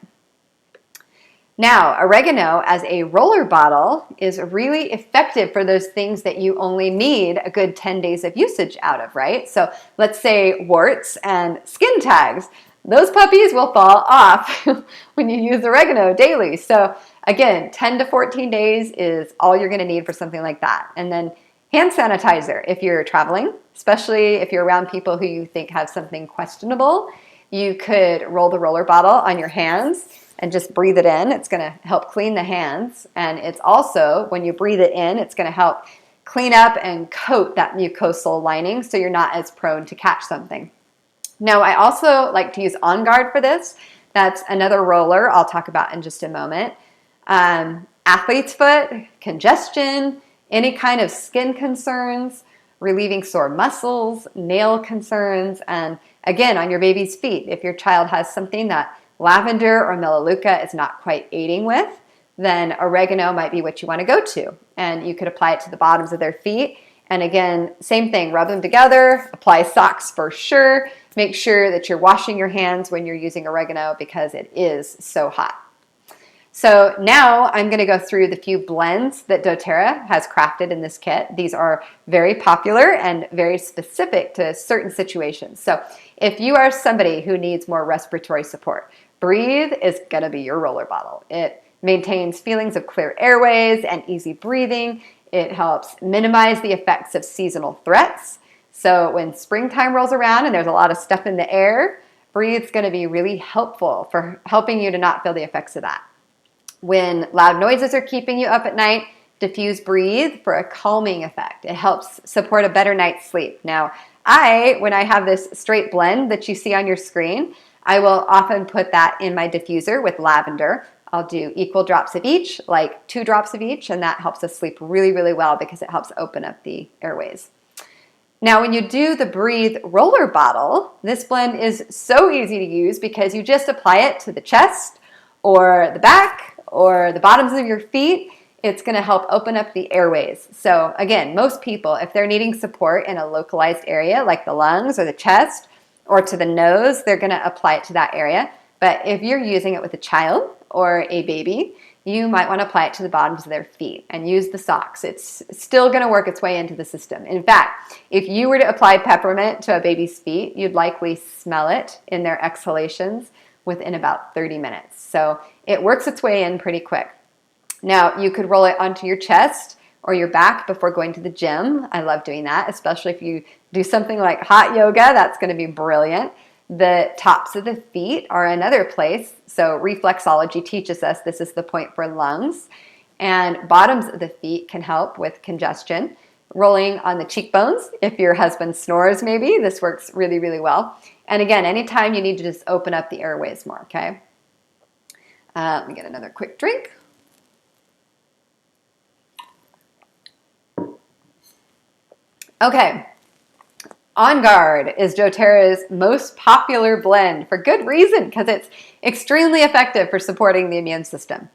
Now, oregano as a roller bottle is really effective for those things that you only need a good 10 days of usage out of, right? So let's say warts and skin tags. Those puppies will fall off when you use oregano daily. So again, 10 to 14 days is all you're going to need for something like that. And then hand sanitizer if you're traveling, especially if you're around people who you think have something questionable. You could roll the roller bottle on your hands and just breathe it in. It's going to help clean the hands. And it's also, when you breathe it in, it's going to help clean up and coat that mucosal lining so you're not as prone to catch something. Now, I also like to use On Guard for this. That's another roller I'll talk about in just a moment. Athlete's foot, congestion, any kind of skin concerns, relieving sore muscles, nail concerns, and again, on your baby's feet. If your child has something that lavender or melaleuca is not quite aiding with, then oregano might be what you want to go to. And you could apply it to the bottoms of their feet. And again, same thing, rub them together, apply socks for sure. Make sure that you're washing your hands when you're using oregano because it is so hot. So now I'm going to go through the few blends that doTERRA has crafted in this kit. These are very popular and very specific to certain situations. So if you are somebody who needs more respiratory support, Breathe is going to be your roller bottle. It maintains feelings of clear airways and easy breathing. It helps minimize the effects of seasonal threats. So when springtime rolls around and there's a lot of stuff in the air, Breathe's going to be really helpful for helping you to not feel the effects of that. When loud noises are keeping you up at night, diffuse Breathe for a calming effect. It helps support a better night's sleep. Now, when I have this straight blend that you see on your screen, I will often put that in my diffuser with lavender. I'll do equal drops of each, like 2 drops of each, and that helps us sleep really, really well because it helps open up the airways. Now, when you do the Breathe roller bottle, this blend is so easy to use because you just apply it to the chest or the back or the bottoms of your feet. It's going to help open up the airways. So again, most people, if they're needing support in a localized area like the lungs or the chest or to the nose, they're going to apply it to that area. But if you're using it with a child or a baby, you might want to apply it to the bottoms of their feet and use the socks. It's still going to work its way into the system. In fact, if you were to apply peppermint to a baby's feet, you'd likely smell it in their exhalations within about 30 minutes. So it works its way in pretty quick. Now, you could roll it onto your chest or your back before going to the gym. I love doing that, especially if you do something like hot yoga. That's going to be brilliant. The tops of the feet are another place. So reflexology teaches us this is the point for lungs. And bottoms of the feet can help with congestion. Rolling on the cheekbones, if your husband snores maybe, this works really, really well. And again, anytime you need to just open up the airways more, okay? Let me get another quick drink. Okay. On Guard is doTERRA's most popular blend for good reason, because it's extremely effective for supporting the immune system.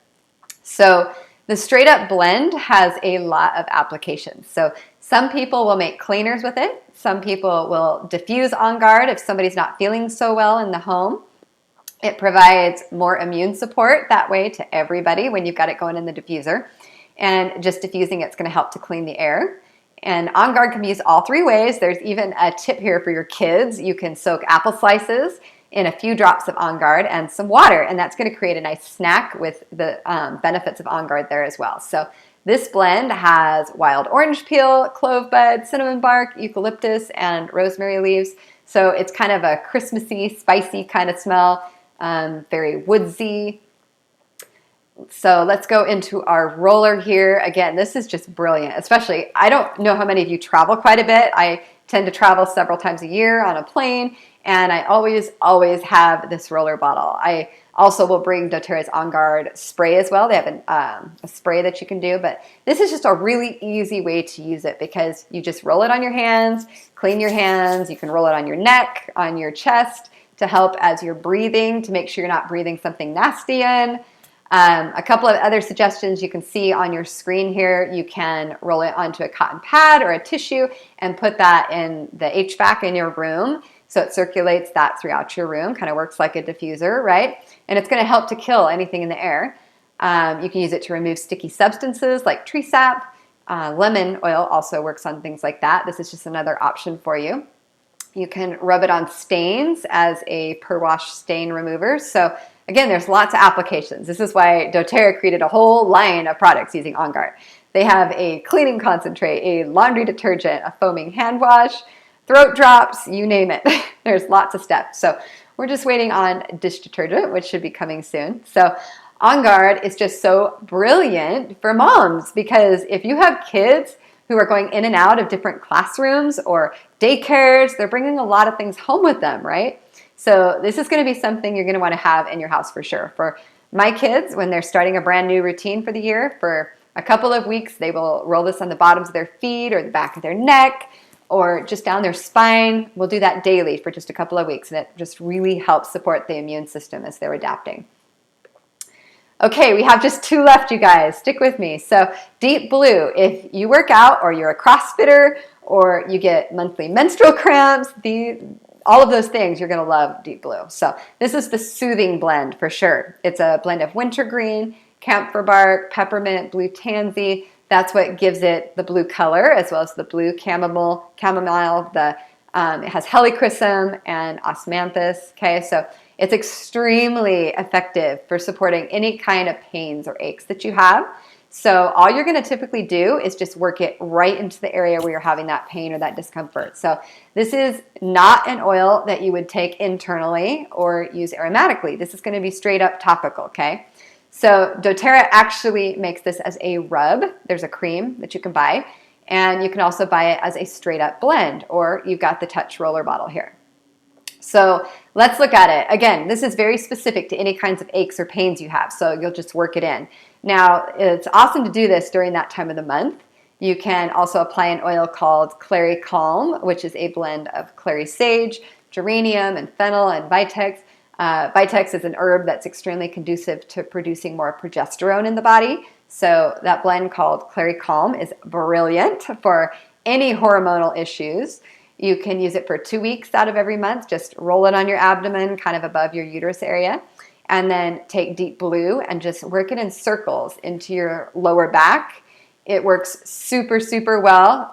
So the straight up blend has a lot of applications. So some people will make cleaners with it. Some people will diffuse On Guard if somebody's not feeling so well in the home. It provides more immune support that way to everybody when you've got it going in the diffuser. And just diffusing it's going to help to clean the air. And On Guard can be used all 3 ways. There's even a tip here for your kids. You can soak apple slices in a few drops of On Guard and some water, and that's going to create a nice snack with the benefits of On Guard there as well. So this blend has wild orange peel, clove bud, cinnamon bark, eucalyptus, and rosemary leaves. So it's kind of a Christmassy, spicy kind of smell, very woodsy. So let's go into our roller here. Again, this is just brilliant, especially, I don't know how many of you travel quite a bit. I tend to travel several times a year on a plane, And I always have this roller bottle. I also will bring doTERRA's On Guard spray as well. They have a spray that you can do, but this is just a really easy way to use it because you just roll it on your hands, clean your hands. You can roll it on your neck, on your chest to help as you're breathing, to make sure you're not breathing something nasty in. A couple of other suggestions you can see on your screen here. You can roll it onto a cotton pad or a tissue and put that in the HVAC in your room so it circulates that throughout your room, kind of works like a diffuser, right? And it's going to help to kill anything in the air. You can use it to remove sticky substances like tree sap. Lemon oil also works on things like that. This is just another option for you. You can rub it on stains as a per-wash stain remover. So again, there's lots of applications. This is why doTERRA created a whole line of products using On Guard. They have a cleaning concentrate, a laundry detergent, a foaming hand wash, throat drops, you name it. There's lots of steps. So we're just waiting on dish detergent, which should be coming soon. So On Guard is just so brilliant for moms because if you have kids who are going in and out of different classrooms or daycares, they're bringing a lot of things home with them, right? So this is going to be something you're going to want to have in your house for sure. For my kids, when they're starting a brand new routine for the year, for a couple of weeks, they will roll this on the bottoms of their feet or the back of their neck or just down their spine. We'll do that daily for just a couple of weeks, and it just really helps support the immune system as they're adapting. Okay, we have just 2 left, you guys. Stick with me. So Deep Blue, if you work out or you're a CrossFitter or you get monthly menstrual cramps, all of those things, you're going to love Deep Blue. So this is the soothing blend for sure. It's a blend of wintergreen, camphor bark, peppermint, blue tansy. That's what gives it the blue color, as well as the blue chamomile. It has helichrysum and osmanthus. Okay, so it's extremely effective for supporting any kind of pains or aches that you have. So all you're going to typically do is just work it right into the area where you're having that pain or that discomfort. So this is not an oil that you would take internally or use aromatically. This is going to be straight up topical, okay? So doTERRA actually makes this as a rub. There's a cream that you can buy, and you can also buy it as a straight up blend, or you've got the Touch Roller Bottle here. So let's look at it. Again, this is very specific to any kinds of aches or pains you have, so you'll just work it in. Now, it's awesome to do this during that time of the month. You can also apply an oil called Clary Calm, which is a blend of clary sage, geranium, and fennel, and vitex. Vitex is an herb that's extremely conducive to producing more progesterone in the body. So that blend called Clary Calm is brilliant for any hormonal issues. You can use it for 2 weeks out of every month. Just roll it on your abdomen, kind of above your uterus area. And then take Deep Blue and just work it in circles into your lower back. It works super, super well.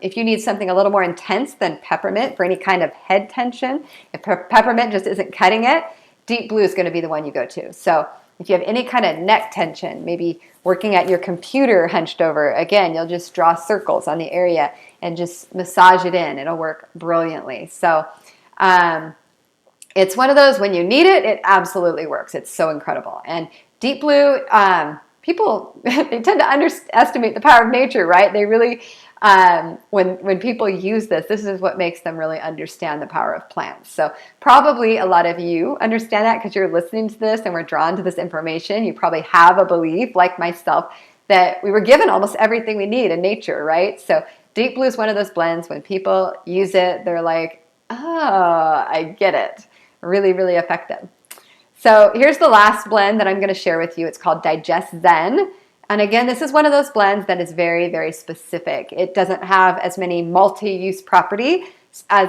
If you need something a little more intense than peppermint for any kind of head tension, if peppermint just isn't cutting it, Deep Blue is going to be the one you go to. So if you have any kind of neck tension, maybe working at your computer hunched over, again, you'll just draw circles on the area and just massage it in. It'll work brilliantly. So it's one of those, when you need it, it absolutely works. It's so incredible. And Deep Blue, people, they tend to underestimate the power of nature, right? They really, when people use this is what makes them really understand the power of plants. So probably a lot of you understand that because you're listening to this and we're drawn to this information. You probably have a belief, like myself, that we were given almost everything we need in nature, right? So Deep Blue is one of those blends. When people use it, they're like, oh, I get it. Really, really effective. So here's the last blend that I'm going to share with you. It's called Digest Zen. And again, this is one of those blends that is very, very specific. It doesn't have as many multi-use properties as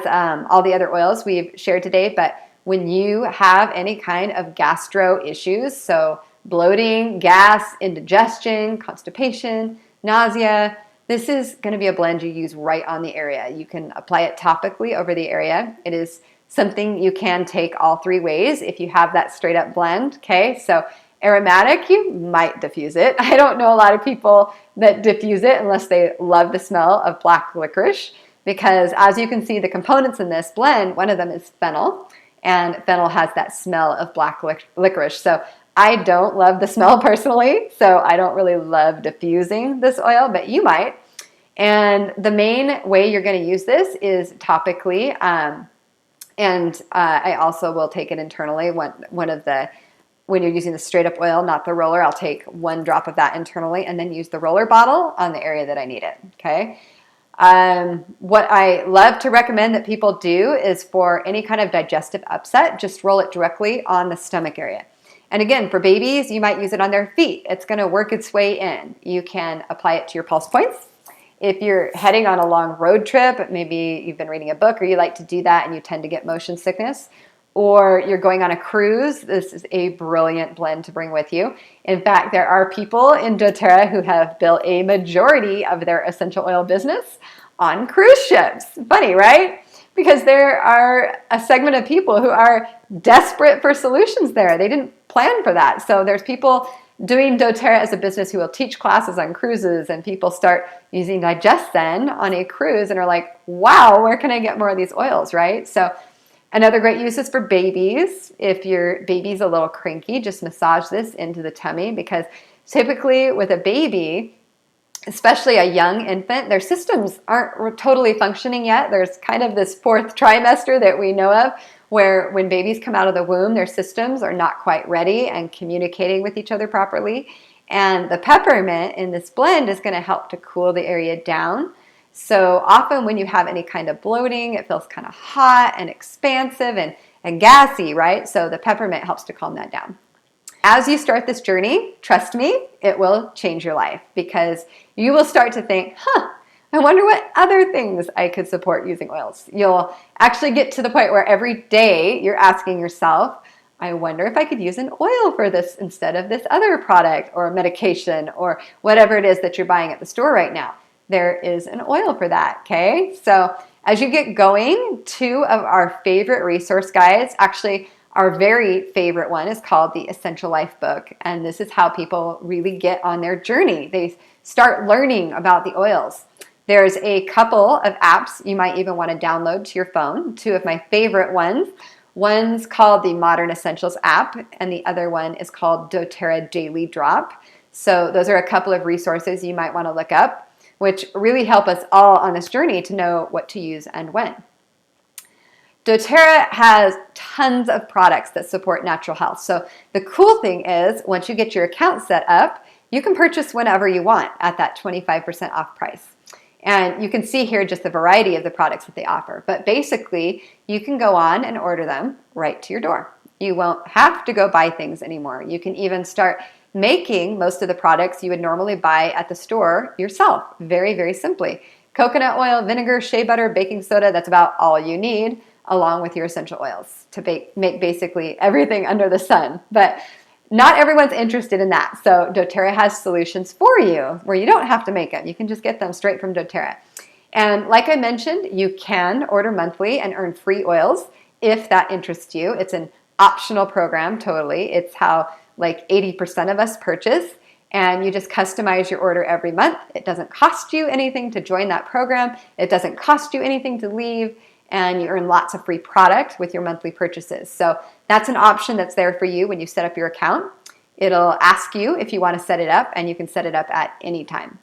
all the other oils we've shared today, but when you have any kind of gastro issues, so bloating, gas, indigestion, constipation, nausea, this is going to be a blend you use right on the area. You can apply it topically over the area. It is something you can take all 3 ways if you have that straight up blend, okay? So aromatic, you might diffuse it. I don't know a lot of people that diffuse it unless they love the smell of black licorice, because as you can see, the components in this blend, one of them is fennel, and fennel has that smell of black licorice. So I don't love the smell personally, so I don't really love diffusing this oil, but you might. And the main way you're going to use this is topically. And I also will take it internally. When you're using the straight up oil, not the roller, I'll take 1 drop of that internally and then use the roller bottle on the area that I need it, okay? What I love to recommend that people do is for any kind of digestive upset, just roll it directly on the stomach area. And again, for babies, you might use it on their feet. It's going to work its way in. You can apply it to your pulse points. If you're heading on a long road trip, maybe you've been reading a book or you like to do that and you tend to get motion sickness, or you're going on a cruise, this is a brilliant blend to bring with you. In fact, there are people in doTERRA who have built a majority of their essential oil business on cruise ships. Funny, right? Because there are a segment of people who are desperate for solutions there. They didn't plan for that. So there's people doing doTERRA as a business who will teach classes on cruises, and people start using DigestZen on a cruise and are like, wow, where can I get more of these oils, right? So another great use is for babies. If your baby's a little cranky, just massage this into the tummy, because typically with a baby, especially a young infant, their systems aren't totally functioning yet. There's kind of this 4th trimester that we know of where when babies come out of the womb, their systems are not quite ready and communicating with each other properly. And the peppermint in this blend is going to help to cool the area down. So often when you have any kind of bloating, it feels kind of hot and expansive and gassy, right? So the peppermint helps to calm that down. As you start this journey, trust me, it will change your life, because you will start to think, I wonder what other things I could support using oils. You'll actually get to the point where every day you're asking yourself, I wonder if I could use an oil for this instead of this other product or medication or whatever it is that you're buying at the store right now. There is an oil for that, okay? So as you get going, 2 of our favorite resource guides, actually our very favorite one is called the Essential Life book, and this is how people really get on their journey. They start learning about the oils. There's a couple of apps you might even want to download to your phone, 2 of my favorite ones. One's called the Modern Essentials app, and the other one is called doTERRA Daily Drop. So those are a couple of resources you might want to look up, which really help us all on this journey to know what to use and when. doTERRA has tons of products that support natural health. So the cool thing is, once you get your account set up, you can purchase whenever you want at that 25% off price. And you can see here just the variety of the products that they offer. But basically, you can go on and order them right to your door. You won't have to go buy things anymore. You can even start making most of the products you would normally buy at the store yourself, very, very simply. Coconut oil, vinegar, shea butter, baking soda, that's about all you need, along with your essential oils to make basically everything under the sun. But not everyone's interested in that. So doTERRA has solutions for you where you don't have to make them. You can just get them straight from doTERRA. And like I mentioned, you can order monthly and earn free oils if that interests you. It's an optional program, totally. It's how like 80% of us purchase, and you just customize your order every month. It doesn't cost you anything to join that program. It doesn't cost you anything to leave, and you earn lots of free product with your monthly purchases. So that's an option that's there for you when you set up your account. It'll ask you if you want to set it up, and you can set it up at any time.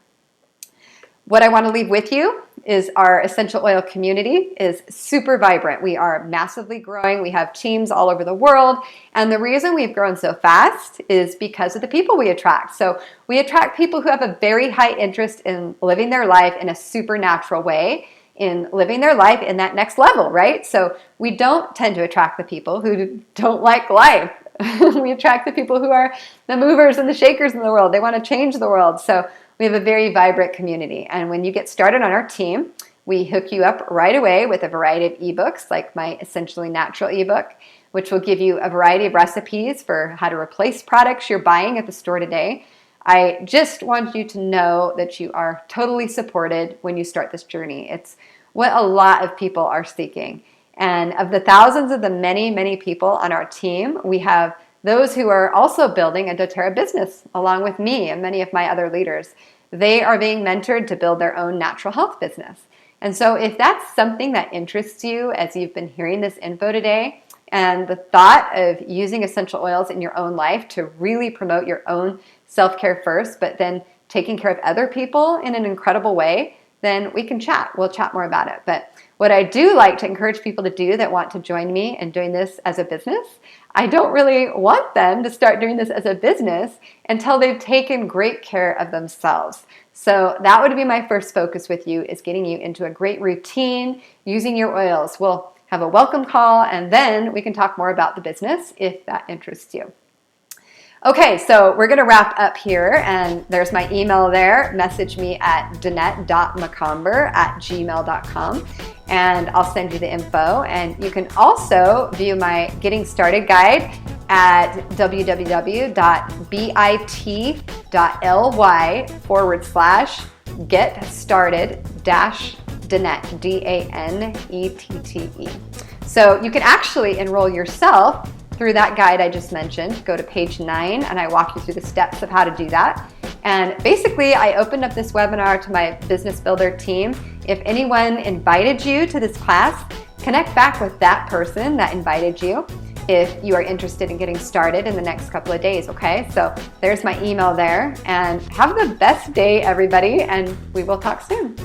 What I want to leave with you is our essential oil community is super vibrant. We are massively growing. We have teams all over the world. And the reason we've grown so fast is because of the people we attract. So we attract people who have a very high interest in living their life in a supernatural way, in living their life in that next level, right? So we don't tend to attract the people who don't like life. We attract the people who are the movers and the shakers in the world. They want to change the world. So we have a very vibrant community. And when you get started on our team, we hook you up right away with a variety of ebooks, like my Essentially Natural ebook, which will give you a variety of recipes for how to replace products you're buying at the store today. I just want you to know that you are totally supported when you start this journey. It's what a lot of people are seeking. And of the thousands of the many, many people on our team, we have those who are also building a doTERRA business along with me and many of my other leaders. They are being mentored to build their own natural health business. And so if that's something that interests you as you've been hearing this info today, and the thought of using essential oils in your own life to really promote your own self-care first, but then taking care of other people in an incredible way, then we can chat. We'll chat more about it. But what I do like to encourage people to do that want to join me in doing this as a business, I don't really want them to start doing this as a business until they've taken great care of themselves. So that would be my first focus with you, is getting you into a great routine using your oils. We'll have a welcome call, and then we can talk more about the business if that interests you. Okay, so we're gonna wrap up here, and there's my email there. Message me at danette.mccomber@gmail.com, and I'll send you the info. And you can also view my Getting Started guide at www.bit.ly/get-started-danette, DANETTE. So you can actually enroll yourself through that guide I just mentioned. Go to page 9 and I walk you through the steps of how to do that. And basically, I opened up this webinar to my Business Builder team. If anyone invited you to this class, connect back with that person that invited you if you are interested in getting started in the next couple of days, okay? So there's my email there, and have the best day, everybody, and we will talk soon.